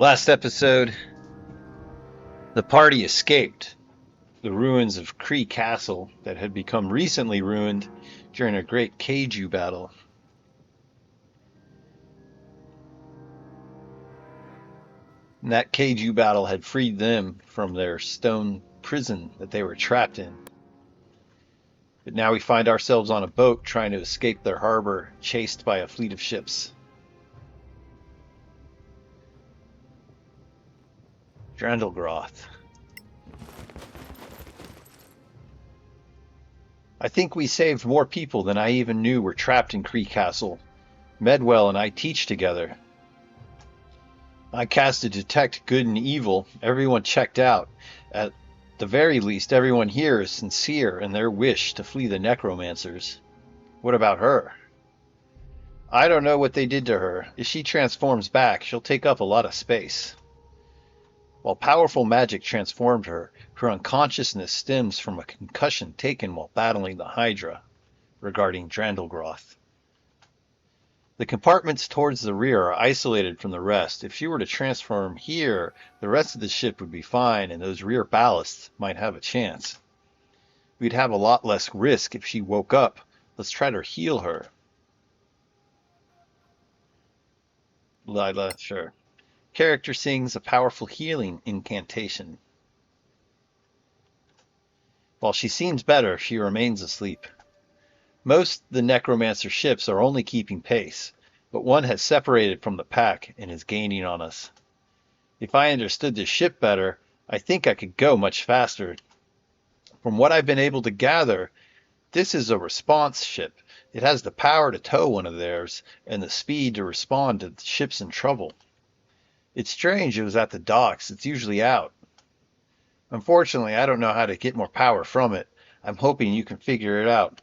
Last episode, the party escaped the ruins of Kree Castle that had become recently ruined during a great kaiju battle. And that kaiju battle had freed them from their stone prison that they were trapped in. But now we find ourselves on a boat trying to escape their harbor, chased by a fleet of ships. Drandelgroth. I think we saved more people than I even knew were trapped in Kree Castle. Medwell and I teach together. I casted Detect Good and Evil. Everyone checked out. At the very least, everyone here is sincere in their wish to flee the necromancers. What about her? I don't know what they did to her. If she transforms back, she'll take up a lot of space. While powerful magic transformed her, her unconsciousness stems from a concussion taken while battling the Hydra. Regarding Drandelgroth. The compartments towards the rear are isolated from the rest. If she were to transform here, the rest of the ship would be fine and those rear ballasts might have a chance. We'd have a lot less risk if she woke up. Let's try to heal her. Lila, sure. Character sings a powerful healing incantation. While she seems better, she remains asleep. Most of the necromancer ships are only keeping pace, but one has separated from the pack and is gaining on us. If I understood this ship better, I think I could go much faster. From what I've been able to gather, this is a response ship. It has the power to tow one of theirs and the speed to respond to ships in trouble. It's strange it was at the docks. It's usually out. Unfortunately, I don't know how to get more power from it. I'm hoping you can figure it out.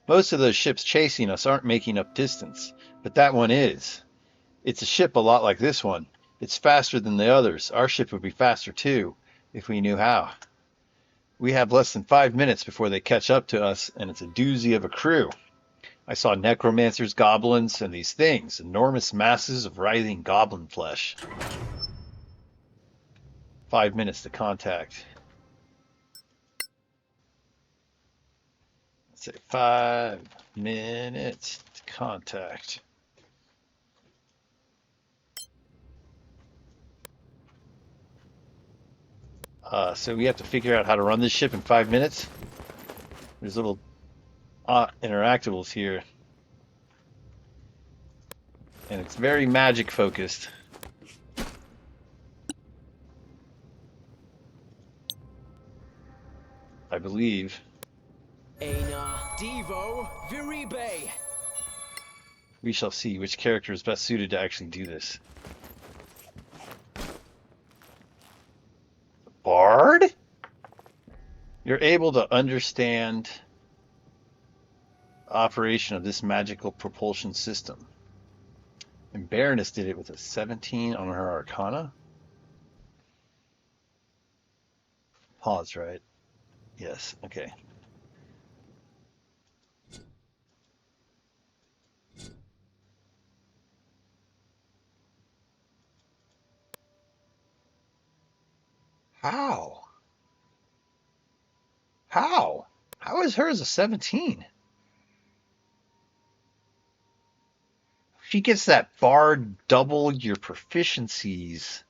Most of those ships chasing us aren't making up distance, but that one is. It's a ship a lot like this one. It's faster than the others. Our ship would be faster too, if we knew how. We have less than 5 minutes before they catch up to us, and it's a doozy of a crew. I saw necromancers, goblins, and these things, enormous masses of writhing goblin flesh. 5 minutes to contact. Let's say 5 minutes to contact. So we have to figure out how to run this ship in 5 minutes. There's little interactables here. And it's very magic focused. I believe. We shall see which character is best suited to actually do this. Bard? You're able to understand the operation of this magical propulsion system. And Baroness did it with a 17 on her Arcana. Pause, right? Yes, okay. How? How? How is hers a 17? She gets that Bard double your proficiencies.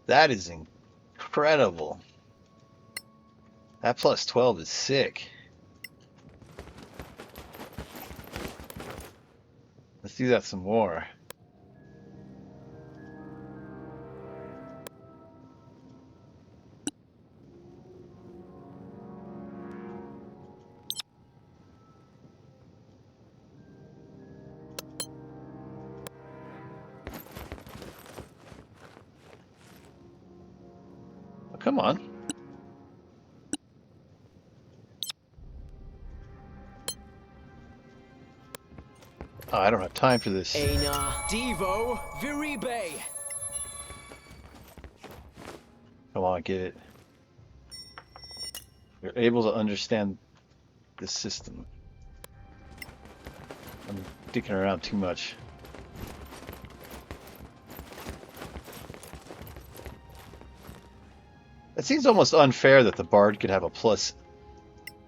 That is incredible. That plus 12 is sick. Let's do that some more. Oh, come on. Oh, I don't have time for this. Come on, get it. You're able to understand the system. I'm dicking around too much. It seems almost unfair that the bard could have a plus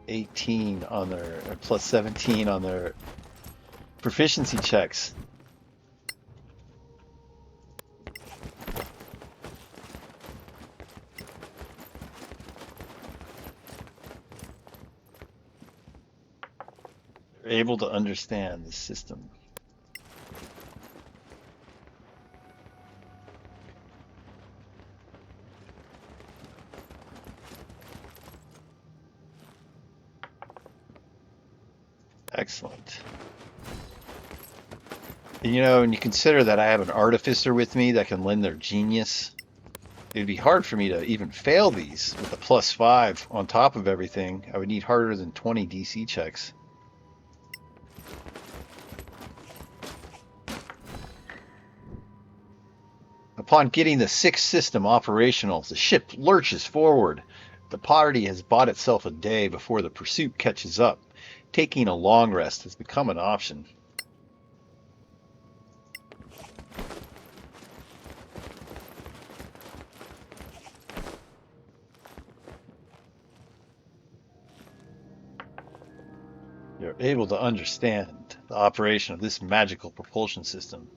18 on their, or plus 17 on their proficiency checks. They're able to understand the system. Excellent. And, you know, and you consider that I have an artificer with me that can lend their genius. It'd be hard for me to even fail these with a plus 5 on top of everything. I would need harder than 20 DC checks. Upon getting the sixth system operational, the ship lurches forward. The party has bought itself a day before the pursuit catches up. Taking a long rest has become an option. You're able to understand the operation of this magical propulsion system.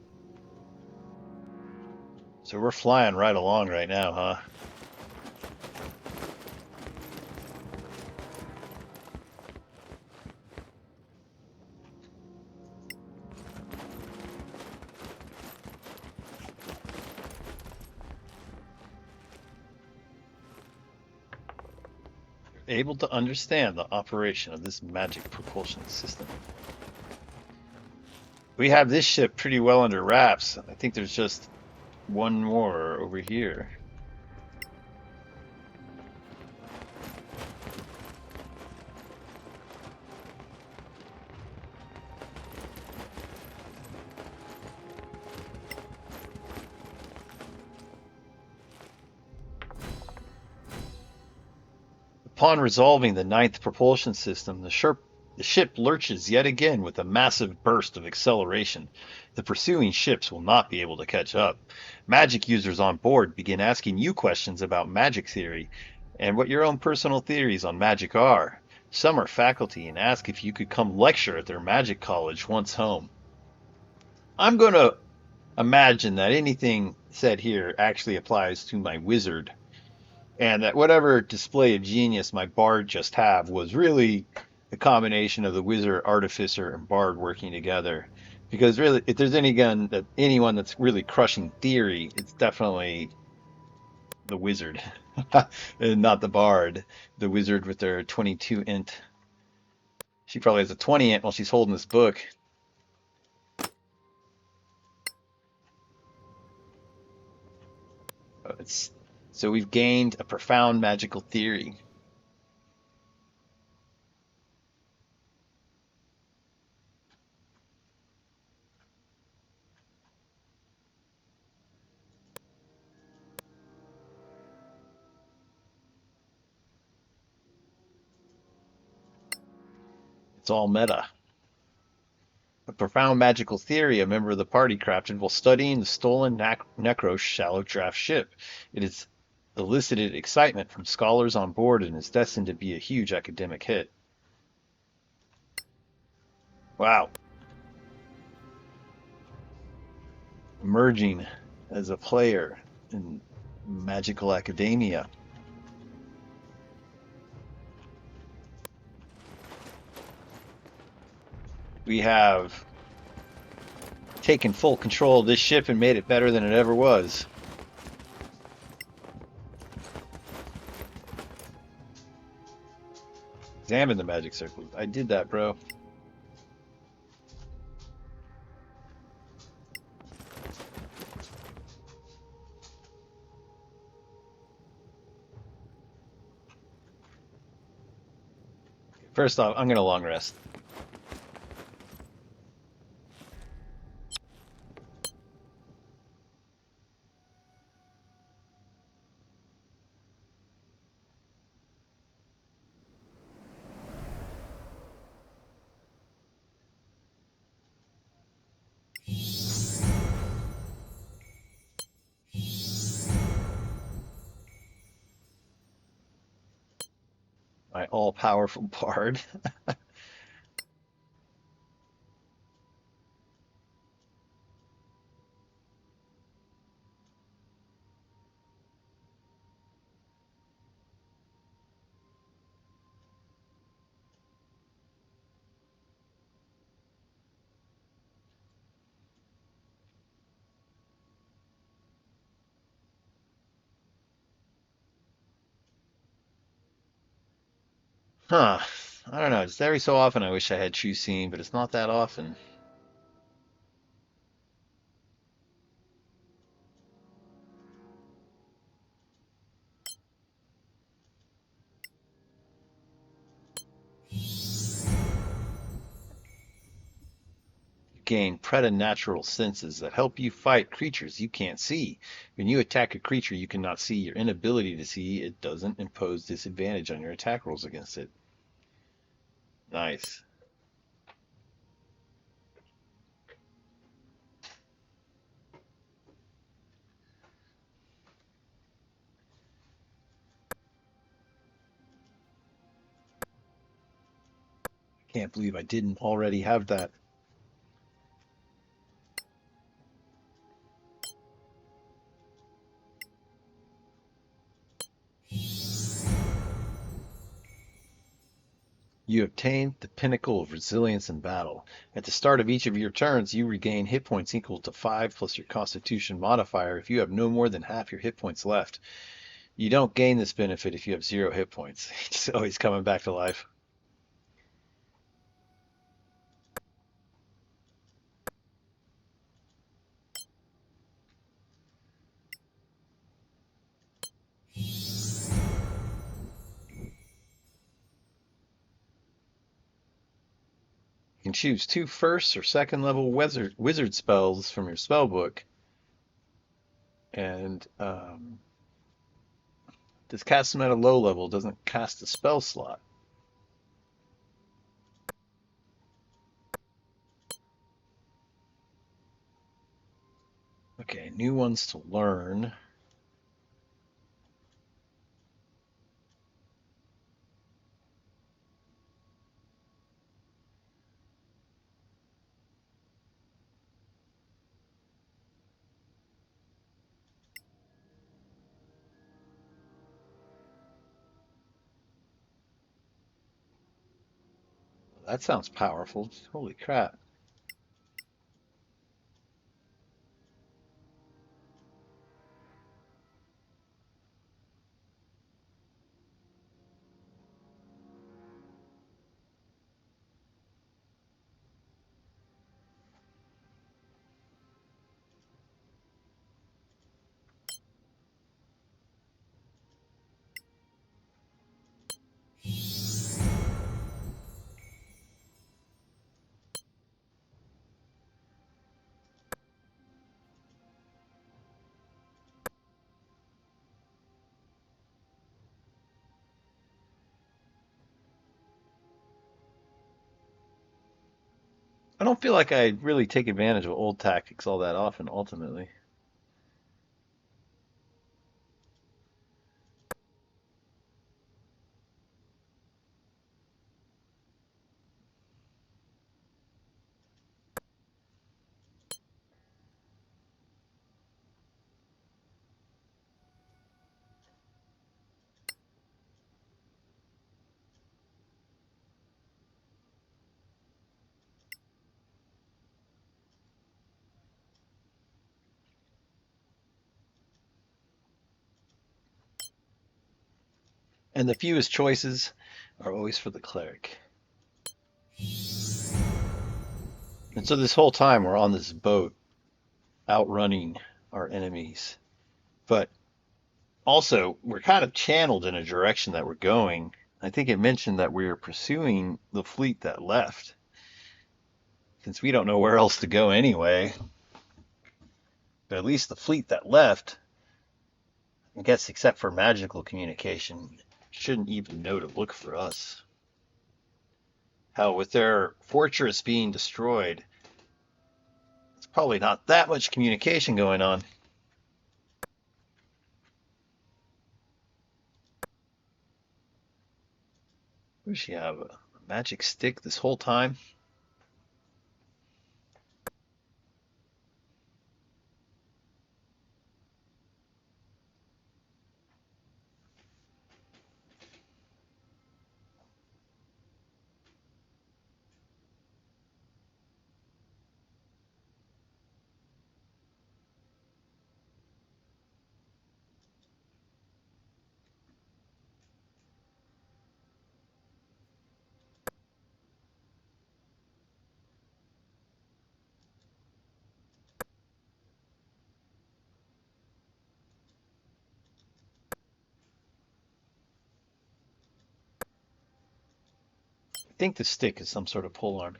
So we're flying right along right now, huh? You're able to understand the operation of this magic propulsion system. We have this ship pretty well under wraps. I think there's just one more over here. Upon resolving the ninth propulsion system, the ship lurches yet again with a massive burst of acceleration. The pursuing ships will not be able to catch up. Magic users on board begin asking you questions about magic theory and what your own personal theories on magic are. Some are faculty and ask if you could come lecture at their magic college once home. I'm going to imagine that anything said here actually applies to my wizard, and that whatever display of genius my bard just have was really a combination of the wizard, artificer, and bard working together. Because really, if there's anyone that's really crushing theory, it's definitely the wizard, and not the bard. The wizard with their 22 int. She probably has a 20 int while she's holding this book. So we've gained a profound magical theory. It's all meta. A profound magical theory a member of the party crafted while studying the stolen Necro shallow draft ship. It has elicited excitement from scholars on board and is destined to be a huge academic hit. Wow. Emerging as a player in magical academia. We have taken full control of this ship and made it better than it ever was. Examine the magic circle. I did that, bro. First off, I'm going to long rest. my all-powerful bard. Huh. I don't know. It's every so often I wish I had true seeing, but it's not that often. You gain preternatural senses that help you fight creatures you can't see. When you attack a creature you cannot see, your inability to see it doesn't impose disadvantage on your attack rolls against it. Nice. Can't believe I didn't already have that. You obtain the pinnacle of resilience in battle. At the start of each of your turns, you regain hit points equal to 5 plus your constitution modifier if you have no more than half your hit points left. You don't gain this benefit if you have 0 hit points. It's always coming back to life. You can choose 2 first or second level wizard spells from your spell book. And this cast them at a low level doesn't cast a spell slot. Okay, new ones to learn. That sounds powerful. Holy crap. I don't feel like I really take advantage of old tactics all that often, ultimately. And the fewest choices are always for the cleric. And so this whole time we're on this boat, outrunning our enemies. But also, we're kind of channeled in a direction that we're going. I think it mentioned that we're pursuing the fleet that left, since we don't know where else to go anyway. But at least the fleet that left, I guess except for magical communication, shouldn't even know to look for us. Hell, with their fortress being destroyed, it's probably not that much communication going on. Does she have a magic stick this whole time? I think the stick is some sort of pole arm.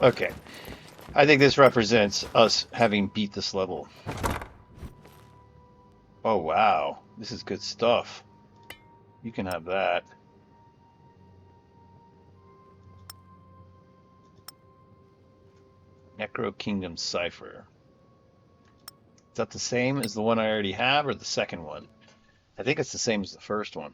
Okay. I think this represents us having beat this level. Oh, wow. This is good stuff. You can have that. Necro Kingdom Cipher. Is that the same as the one I already have or the second one? I think it's the same as the first one.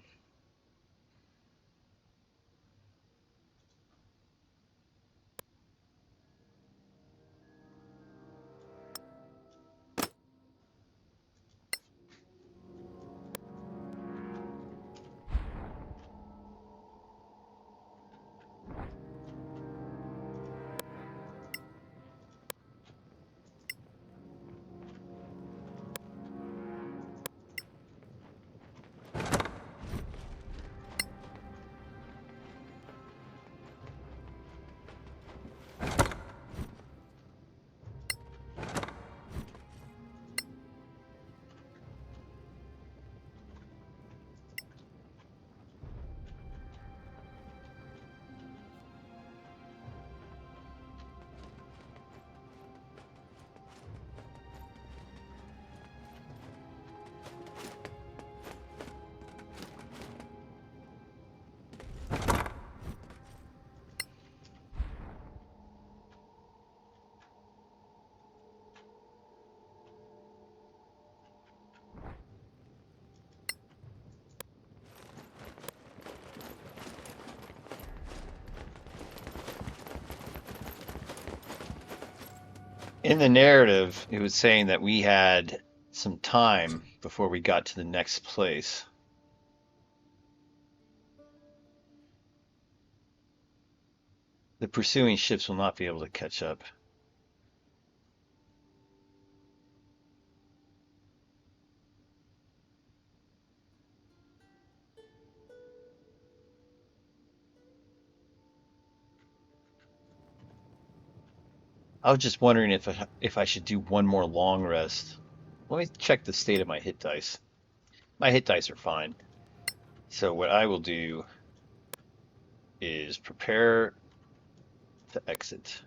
In the narrative, it was saying that we had some time before we got to the next place. The pursuing ships will not be able to catch up. I was just wondering if I should do one more long rest. Let me check the state of my hit dice. My hit dice are fine. So what I will do is prepare to exit.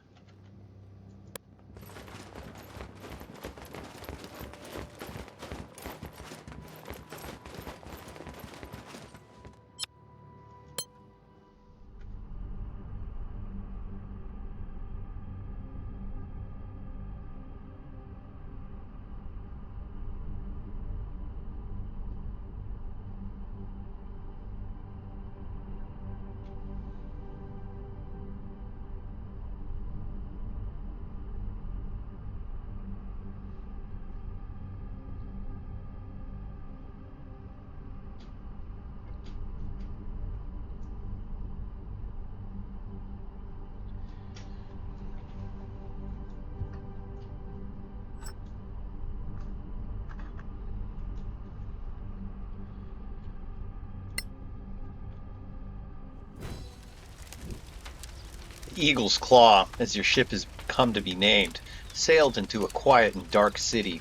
Eagle's Claw, as your ship has come to be named, sailed into a quiet and dark city.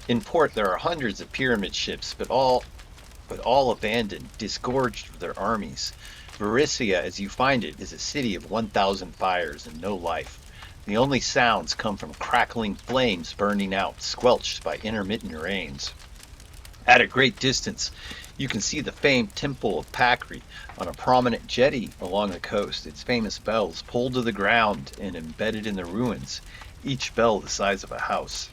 In port, there are hundreds of pyramid ships, but all abandoned, disgorged of their armies. Versisia, as you find it, is a city of 1,000 fires and no life. The only sounds come from crackling flames burning out, squelched by intermittent rains. At a great distance, you can see the famed Temple of Pakri on a prominent jetty along the coast, its famous bells pulled to the ground and embedded in the ruins, each bell the size of a house.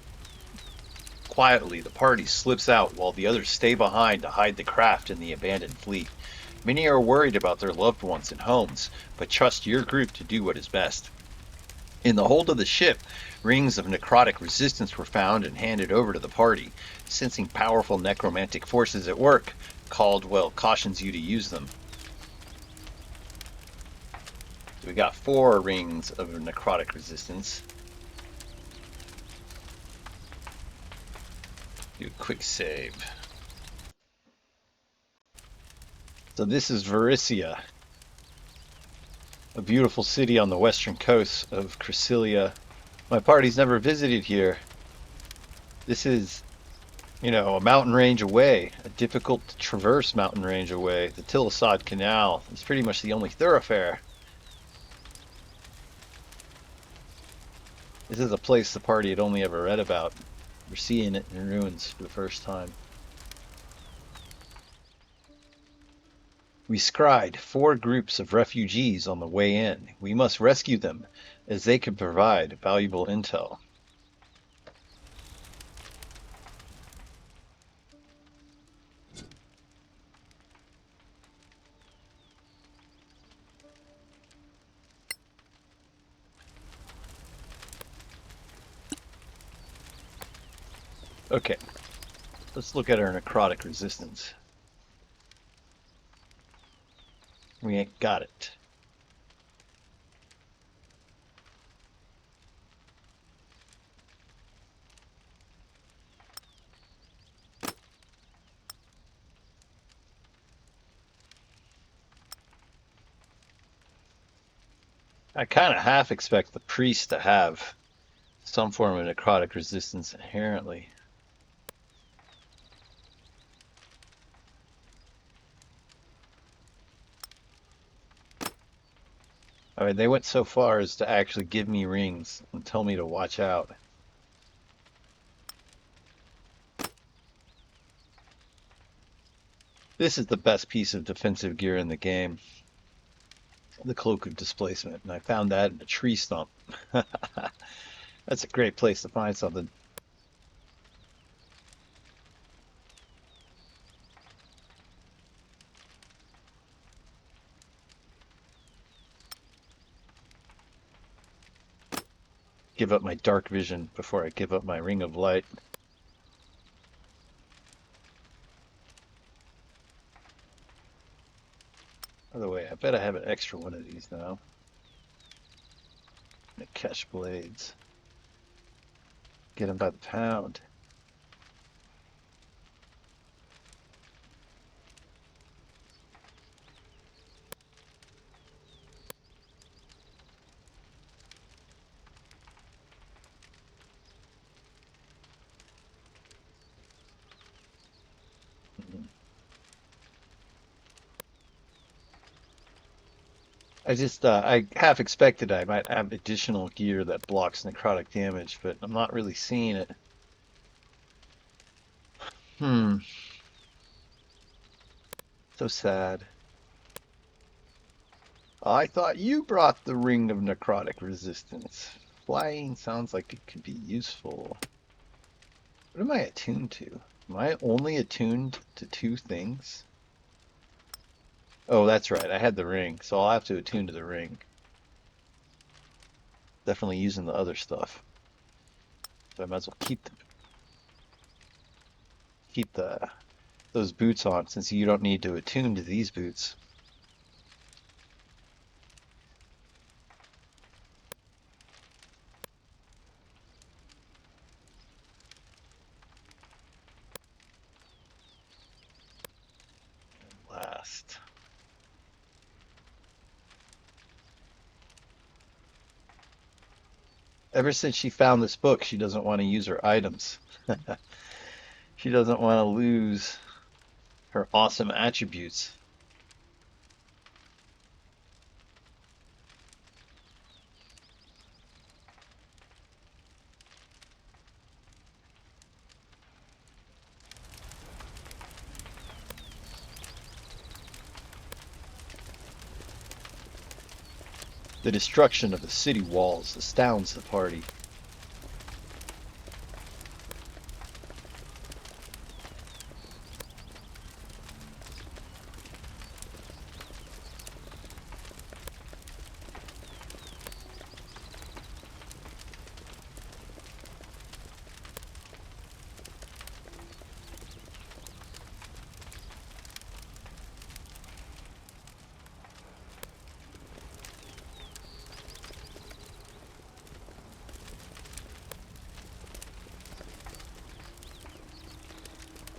Quietly, the party slips out while the others stay behind to hide the craft in the abandoned fleet. Many are worried about their loved ones and homes, but trust your group to do what is best. In the hold of the ship, rings of necrotic resistance were found and handed over to the party. Sensing powerful necromantic forces at work, Caldwell cautions you to use them. So we got 4 rings of necrotic resistance. Do a quick save. So this is Versisia, a beautiful city on the western coast of Crasilia. My party's never visited here. This is, a mountain range away, a difficult to traverse mountain range away. The Tillasad Canal is pretty much the only thoroughfare. This is a place the party had only ever read about. We're seeing it in ruins for the first time. We scried 4 groups of refugees on the way in. We must rescue them, as they could provide valuable intel. Okay, let's look at our necrotic resistance. We ain't got it. I kind of half expect the priest to have some form of necrotic resistance inherently. I mean, they went so far as to actually give me rings and tell me to watch out. This is the best piece of defensive gear in the game, the Cloak of Displacement, and I found that in a tree stump. That's a great place to find something. Give up my dark vision before I give up my ring of light. By the way, I bet I have an extra one of these now. The catch blades. Get them by the pound. I half expected I might have additional gear that blocks necrotic damage, but I'm not really seeing it. Hmm, so sad. I thought you brought the ring of necrotic resistance. Flying sounds like it could be useful. What am I attuned to? Am I only attuned to 2 things? Oh, that's right. I had the ring, so I'll have to attune to the ring. Definitely using the other stuff. So I might as well keep those boots on, since you don't need to attune to these boots. Last. Ever since she found this book, she doesn't want to use her items. She doesn't want to lose her awesome attributes. The destruction of the city walls astounds the party.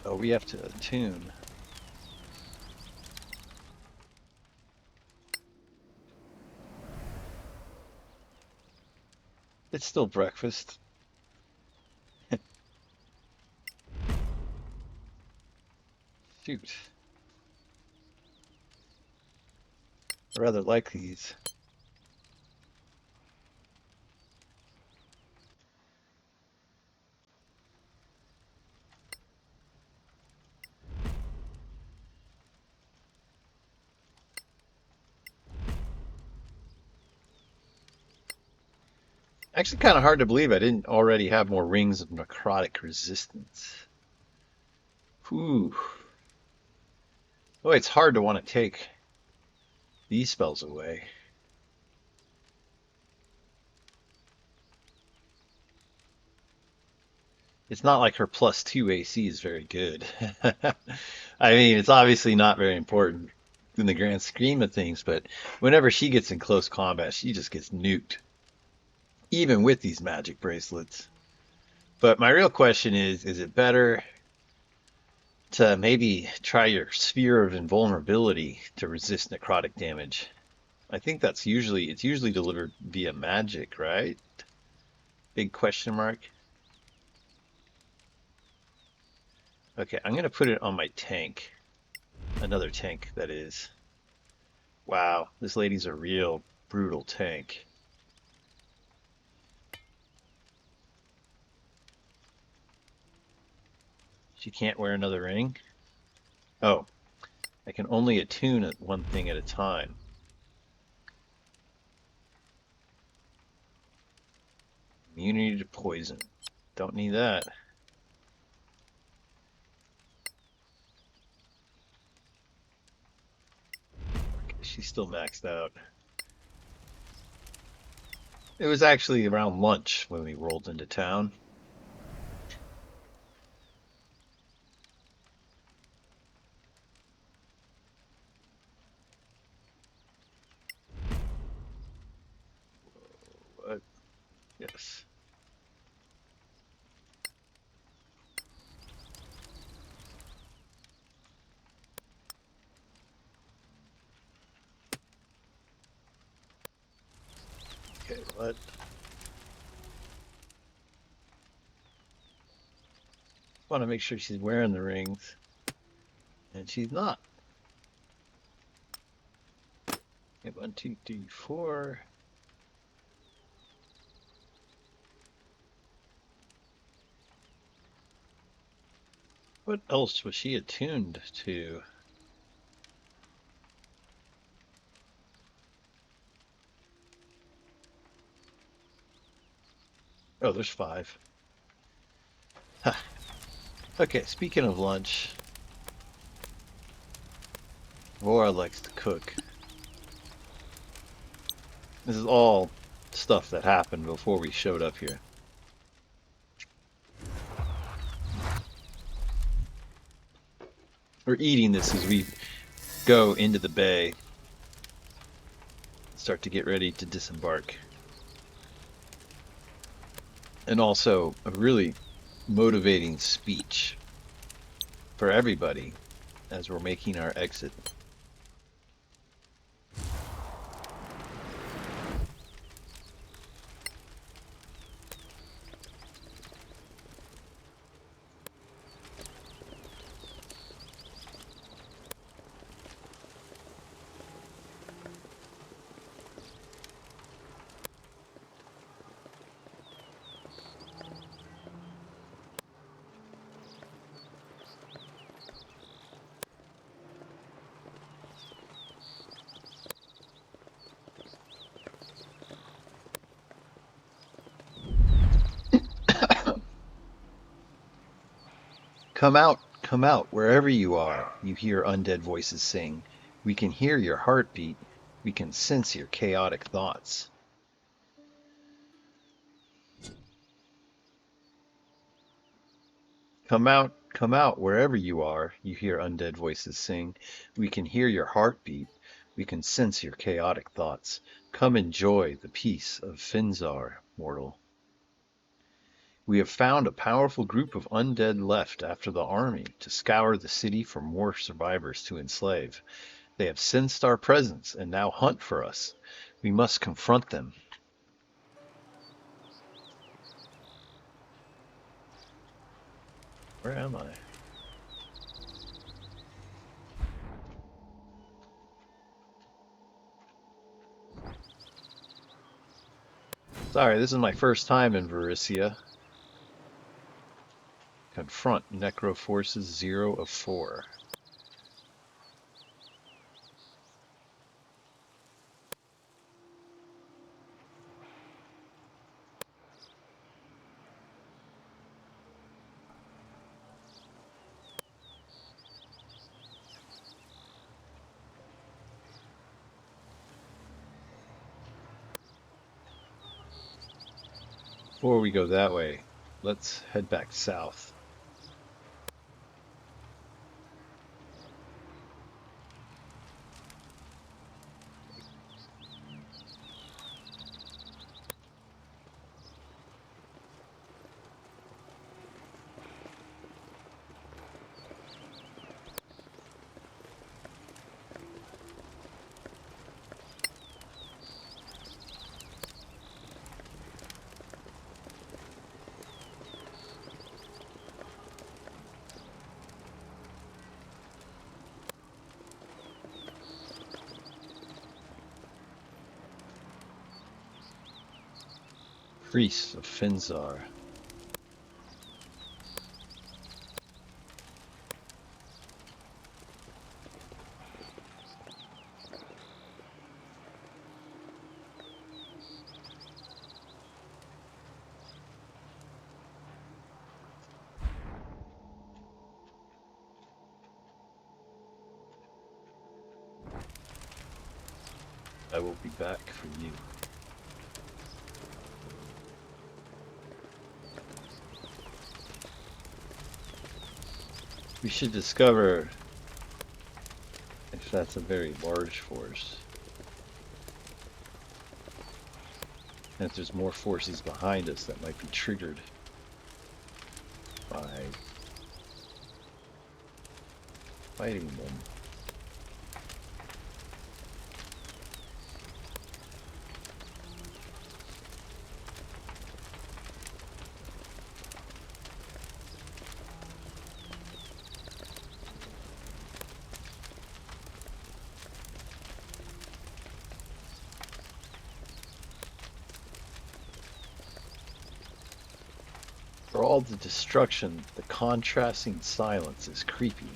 Oh, we have to attune. It's still breakfast. Shoot. I rather like these. Actually, kind of hard to believe I didn't already have more rings of necrotic resistance. Whew. Oh, it's hard to want to take these spells away. It's not like her +2 AC is very good. I mean, it's obviously not very important in the grand scheme of things, but whenever she gets in close combat, she just gets nuked, even with these magic bracelets. But my real question is it better to maybe try your sphere of invulnerability to resist necrotic damage? I think it's usually delivered via magic, right? Big question mark. Okay, I'm gonna put it on my tank. Another tank, that is. Wow, this lady's a real brutal tank. She can't wear another ring? Oh, I can only attune at one thing at a time. Immunity to poison. Don't need that. Okay, she's still maxed out. It was actually around lunch when we rolled into town. What? Yes. Okay, what? Want to make sure she's wearing the rings, and she's not. Okay, 1, 2, 3, 4. What else was she attuned to? Oh, there's 5. Huh. Okay, speaking of lunch, Vora likes to cook. This is all stuff that happened before we showed up here. We're eating this as we go into the bay, start to get ready to disembark. And also a really motivating speech for everybody as we're making our exit. come out, wherever you are, you hear undead voices sing. We can hear your heartbeat. We can sense your chaotic thoughts. come out, wherever you are, you hear undead voices sing. We can hear your heartbeat. We can sense your chaotic thoughts. Come enjoy the peace of Finzar, mortal. We have found a powerful group of undead left after the army to scour the city for more survivors to enslave. They have sensed our presence and now hunt for us. We must confront them. Where am I? Sorry, this is my first time in Versisia. Confront Necro forces 0 of 4. Before we go that way, let's head back south. Priests of Finzar. I will be back for you. We should discover if that's a very large force. And if there's more forces behind us that might be triggered by fighting them. For all the destruction, the contrasting silence is creepy.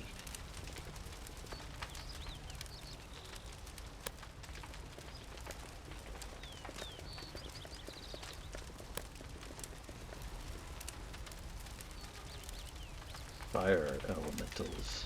Fire elementals.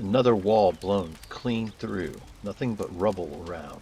Another wall blown clean through, nothing but rubble around.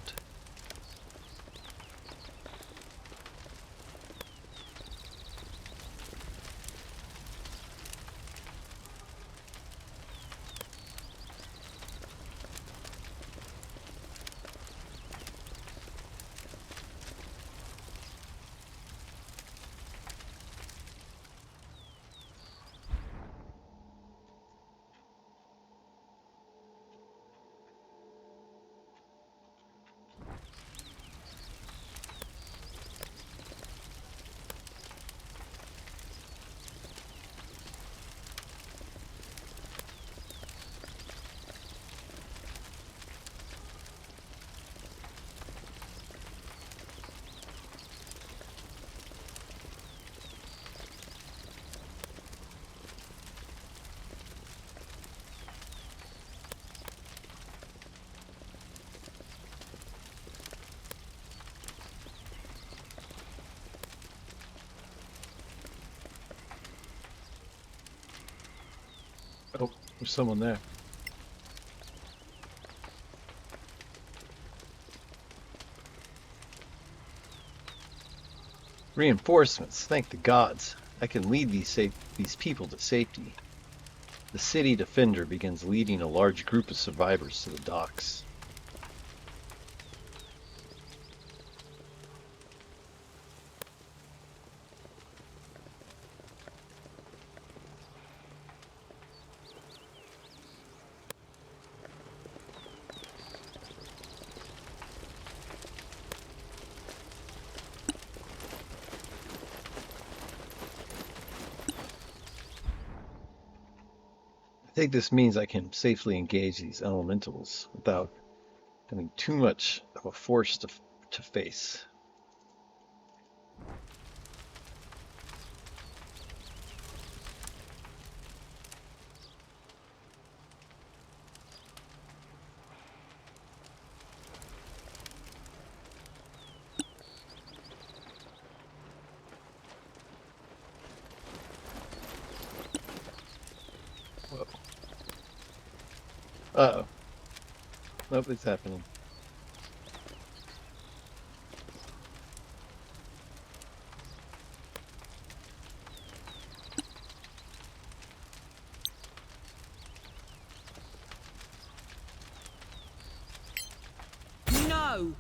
There's someone there. Reinforcements, thank the gods. I can lead these people to safety. The city defender begins leading a large group of survivors to the docks. I think this means I can safely engage these elementals without having too much of a force to face. Whoa. Uh-oh. Nothing's happening. No!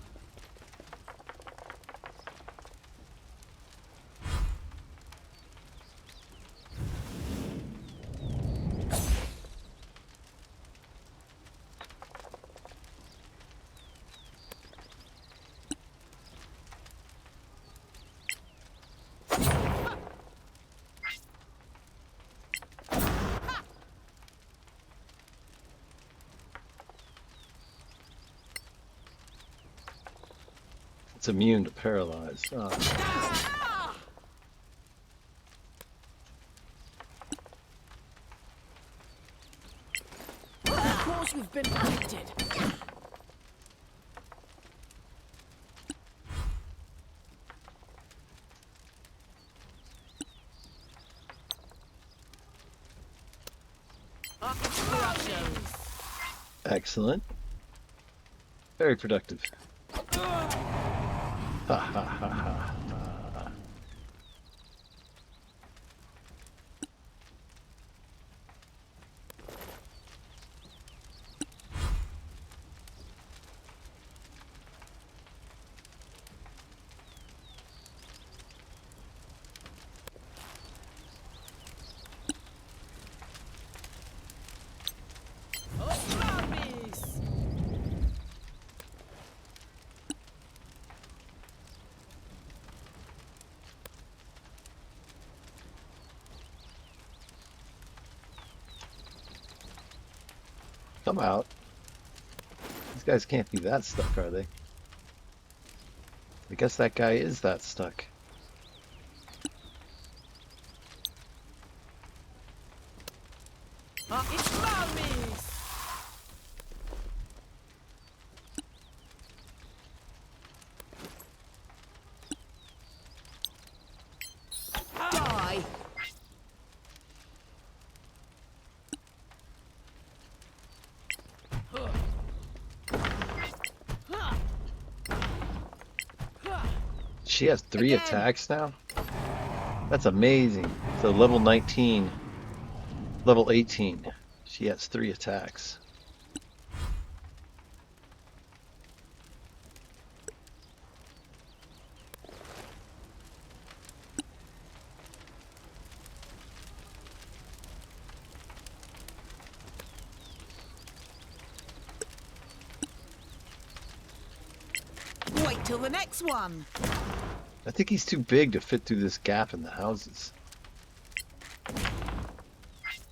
It's immune to paralyze. Oh. Of course you've been hunted. Excellent. Very productive. Ha ha ha ha. Come out. These guys can't be that stuck, are they? I guess that guy is that stuck. It's mummies! Die! She has 3 attacks now? That's amazing. So level 19, level 18. She has 3 attacks. Wait till the next one. I think he's too big to fit through this gap in the houses.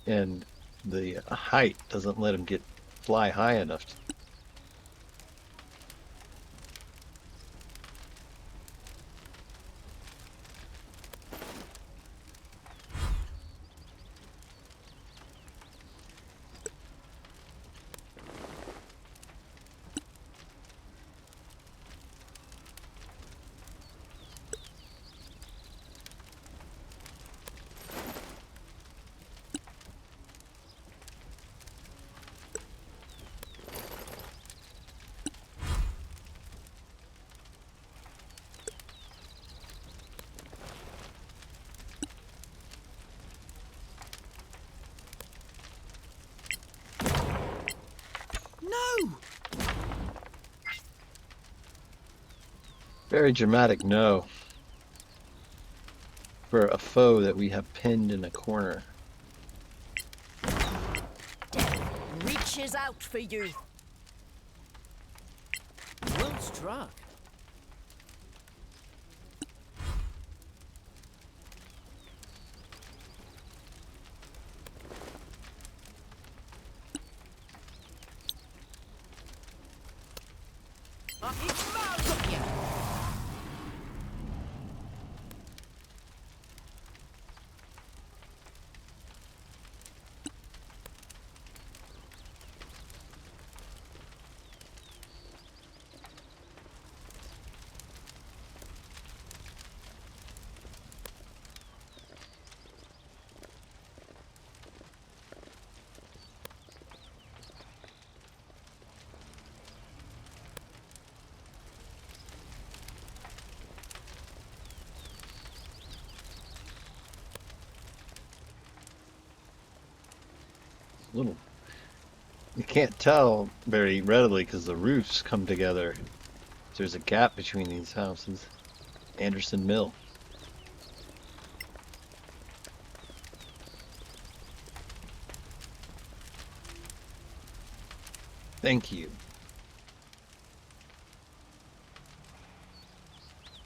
And the height doesn't let him fly high enough. No! Very dramatic no for a foe that we have pinned in a corner. Death reaches out for you. Well struck. It's got you. Little, you can't tell very readily because the roofs come together. There's a gap between these houses. Anderson Mill. Thank you.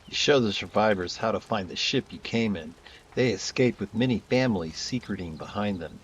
You show the survivors how to find the ship you came in. They escaped with many families secreting behind them.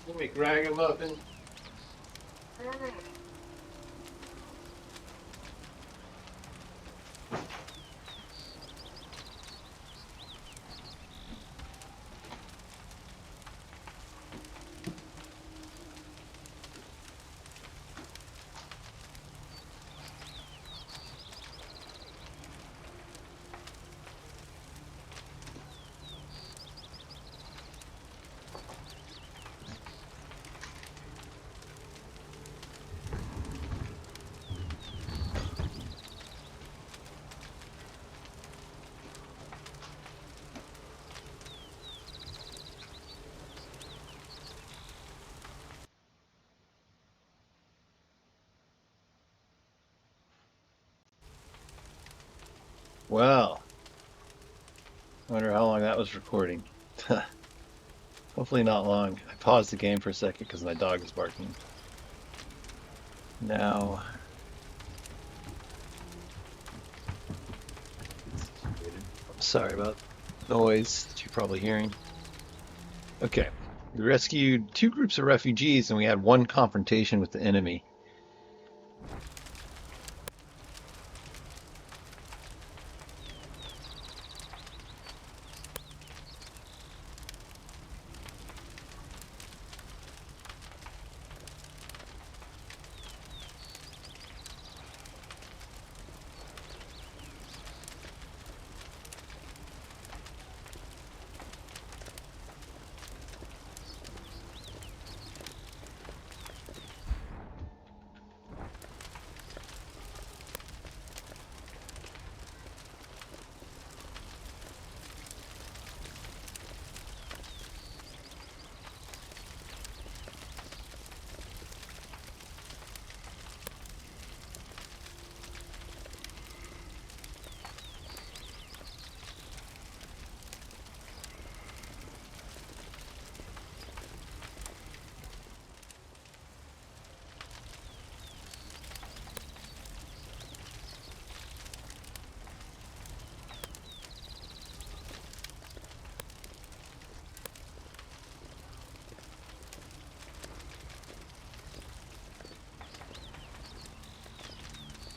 Let me crack him open. Well, I wonder how long that was recording. Hopefully not long. I paused the game for a second because my dog is barking. Now, sorry about the noise that you're probably hearing. Okay, we rescued 2 groups of refugees and we had 1 confrontation with the enemy.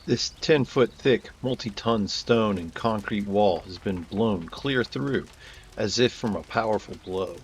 This 10-foot thick, multi-ton stone and concrete wall has been blown clear through, as if from a powerful blow.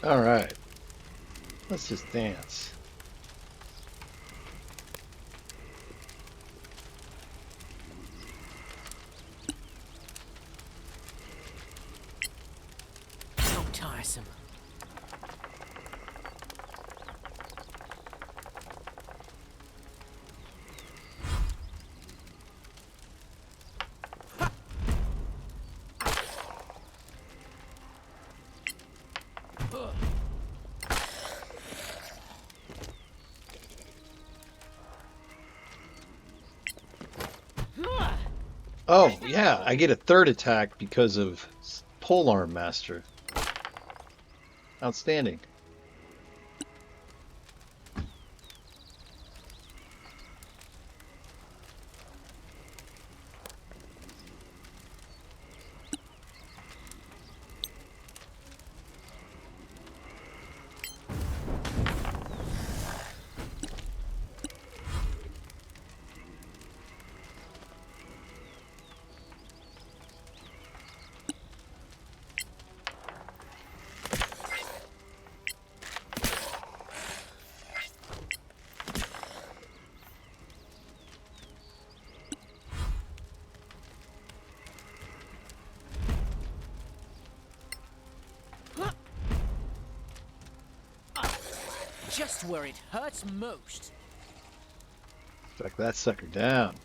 All right, let's just dance. So tiresome. Oh, yeah, I get a 3rd attack because of Polearm Master. Outstanding. Just where it hurts most. Strike that sucker down.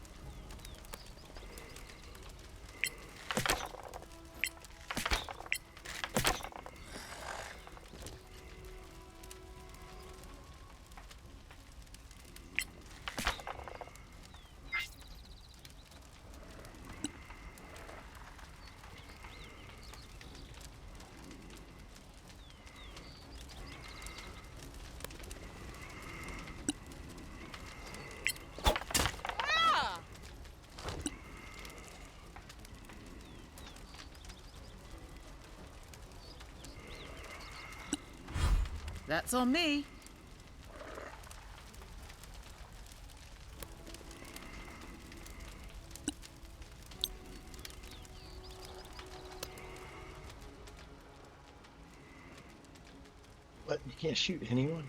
That's on me. What? You can't shoot anyone?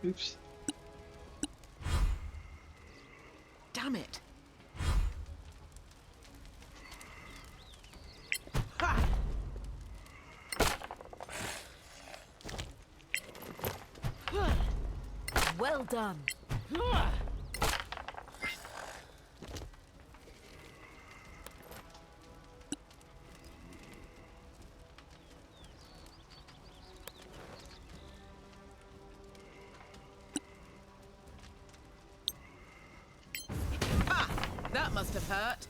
Oops. Damn it. Ha! Well done. Ha! That must have hurt.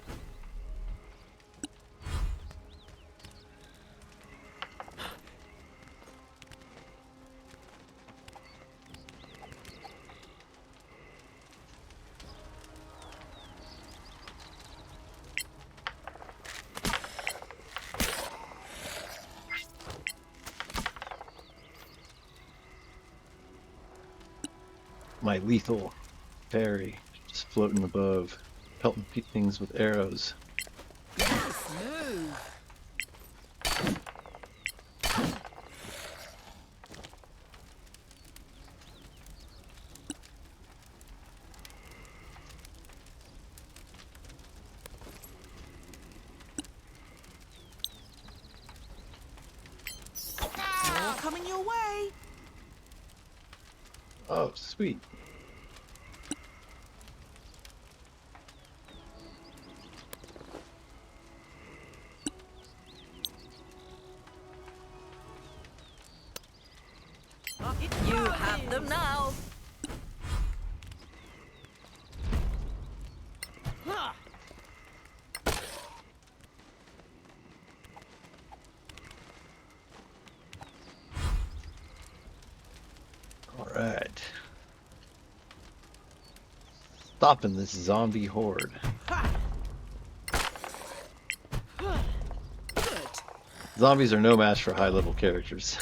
My lethal fairy just floating above, pelting things with arrows. Nice move. More coming your way. Oh, sweet. You have them now. All right. Stopping this zombie horde. Good. Zombies are no match for high-level characters.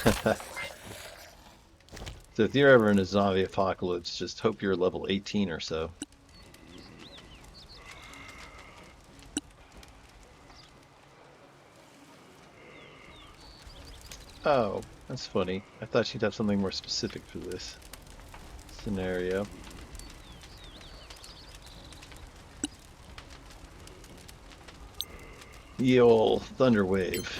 So if you're ever in a zombie apocalypse, just hope you're level 18 or so. Oh, that's funny. I thought she'd have something more specific for this scenario. The old thunder wave.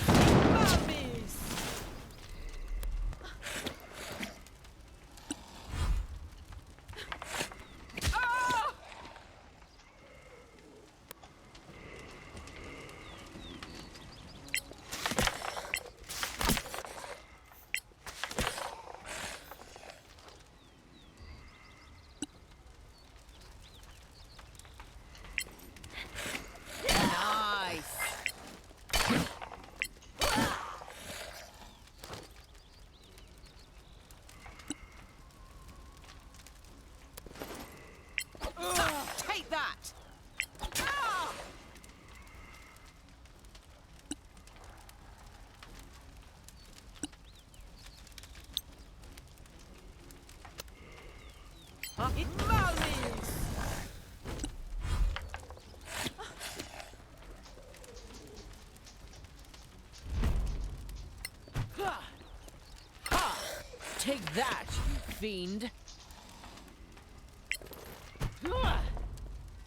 Nice. Take that. It moans. Take that, you fiend.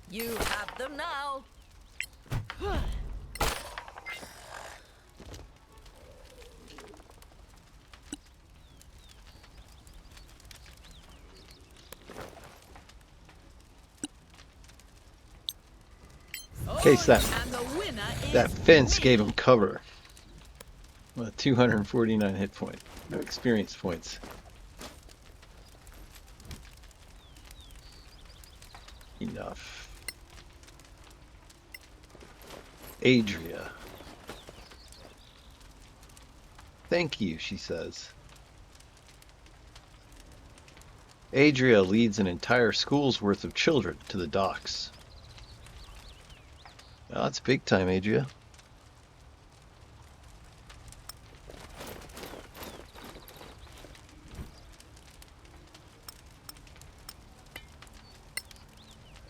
You have them now. Case that And the winner is that fence me. gave him cover. 249 hit point. No experience points. Enough. Adria. Thank you, she says. Adria leads an entire school's worth of children to the docks. Oh, that's big time, Adria.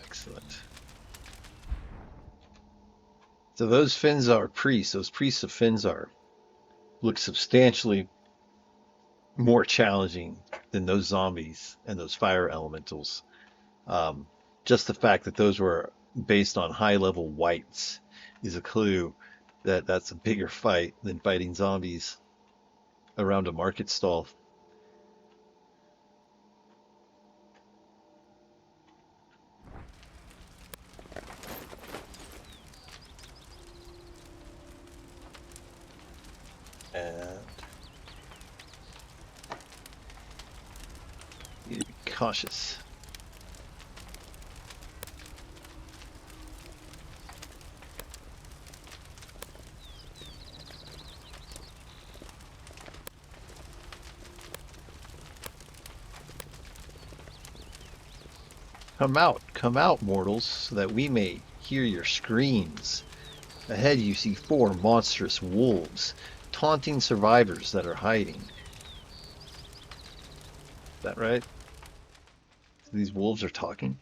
Excellent. So those Finzar priests, those priests of Finzar, look substantially more challenging than those zombies and those fire elementals. Just the fact that those were based on high-level whites is a clue that that's a bigger fight than fighting zombies around a market stall. And you need to be cautious. Come out, mortals, so that we may hear your screams. Ahead you see 4 monstrous wolves, taunting survivors that are hiding. Is that right? So these wolves are talking?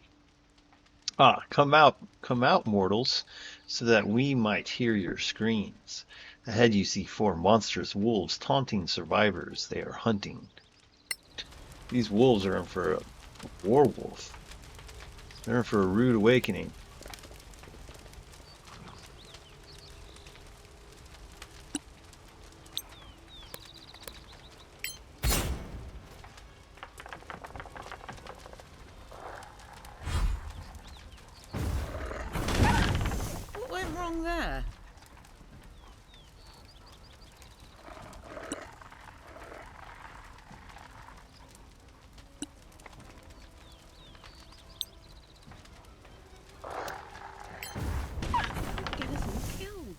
Ah, come out, mortals, so that we might hear your screams. Ahead you see 4 monstrous wolves taunting survivors they are hunting. These wolves are in for a werewolf. They're in for a rude awakening. What went wrong there? Get us all killed.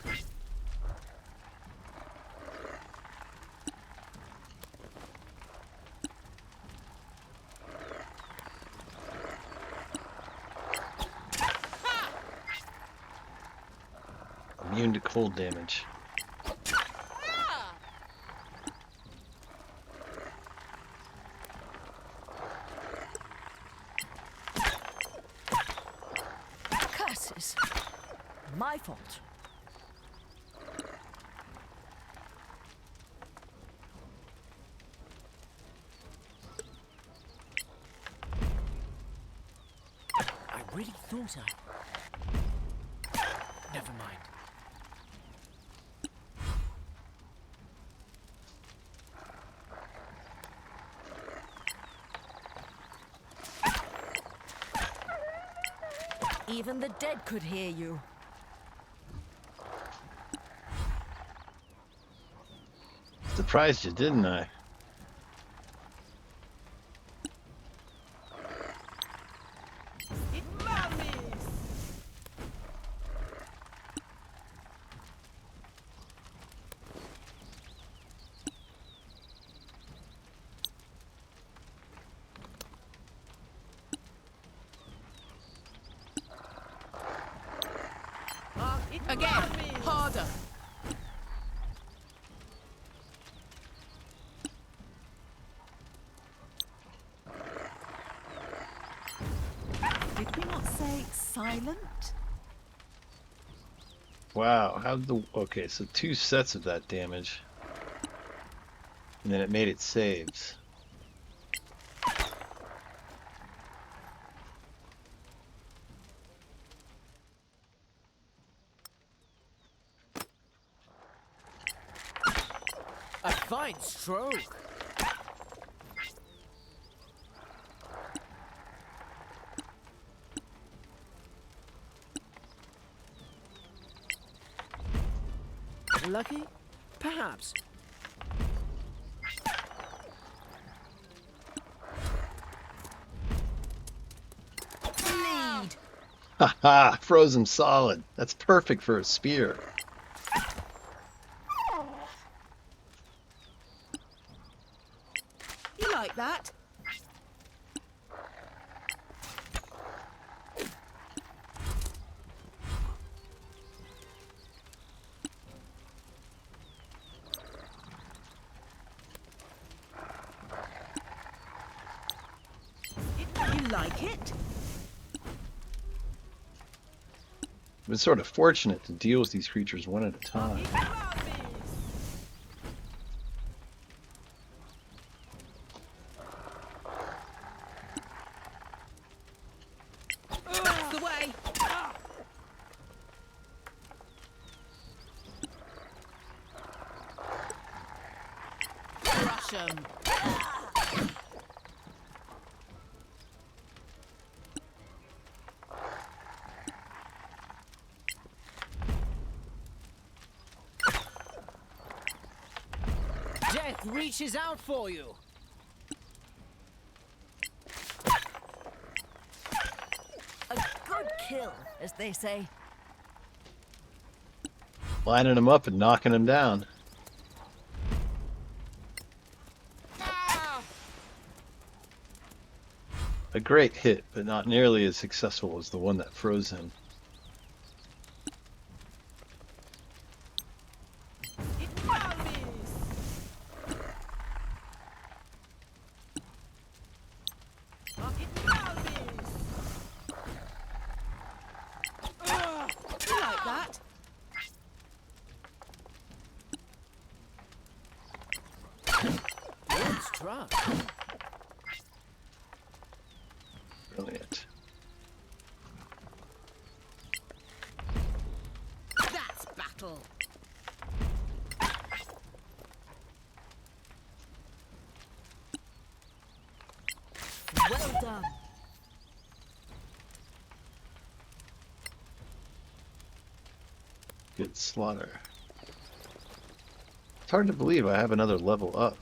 Immune to cold damage. Curses. My fault. I really thought Never mind. Even the dead could hear you. Surprised you, didn't I? It mummies. Again, harder. Did we not say silent? Wow, okay, so 2 sets of that damage. And then it made it saves. A fine stroke. Lucky? Perhaps. Lead. Ha ha! Froze him solid. That's perfect for a spear. You like that? You like it? I've been sort of fortunate to deal with these creatures one at a time. That's the way. Crush 'em. Death reaches out for you. A good kill, as they say. Lining them up and knocking them down. A great hit, but not nearly as successful as the one that froze him. You like that? Good struck. Brilliant. That's battle. Well done. Good slaughter. It's hard to believe I have another level up.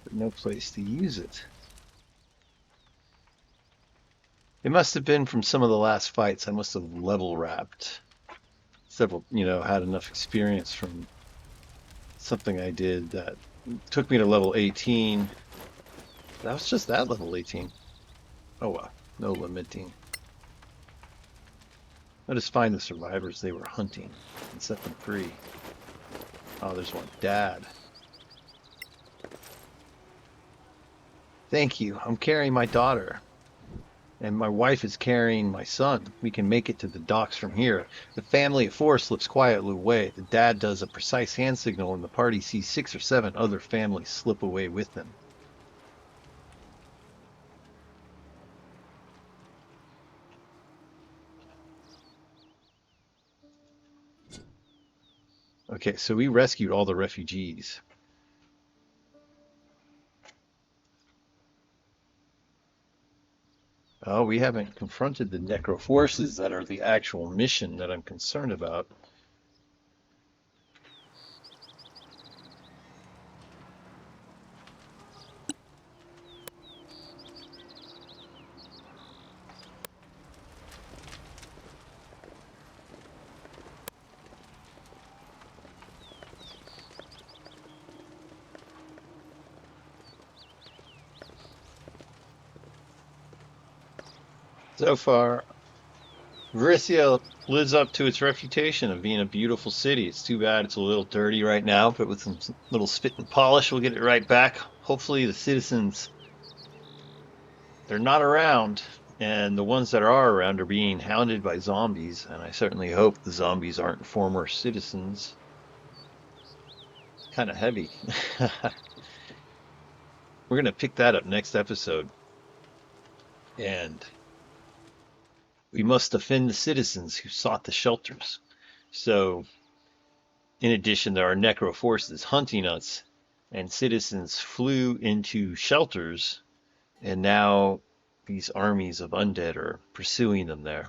But no place to use it. It must have been from some of the last fights. I must have level wrapped several, had enough experience from something I did that took me to level 18. That was just that level 18. Oh well, no limiting. I'll just find the survivors they were hunting and set them free. Oh, there's one. Dad. Thank you. I'm carrying my daughter. And my wife is carrying my son. We can make it to the docks from here. The family of four slips quietly away. The dad does a precise hand signal, and the party sees 6 or 7 other families slip away with them. Okay, so we rescued all the refugees. Oh, we haven't confronted the Necro forces that are the actual mission that I'm concerned about. So far, Versisia lives up to its reputation of being a beautiful city. It's too bad it's a little dirty right now, but with some little spit and polish, we'll get it right back. Hopefully the citizens, they're not around, and the ones that are around are being hounded by zombies, and I certainly hope the zombies aren't former citizens. Kind of heavy. We're going to pick that up next episode. And we must defend the citizens who sought the shelters. So, in addition, there are Necro forces hunting us, and citizens flew into shelters, and now these armies of undead are pursuing them there.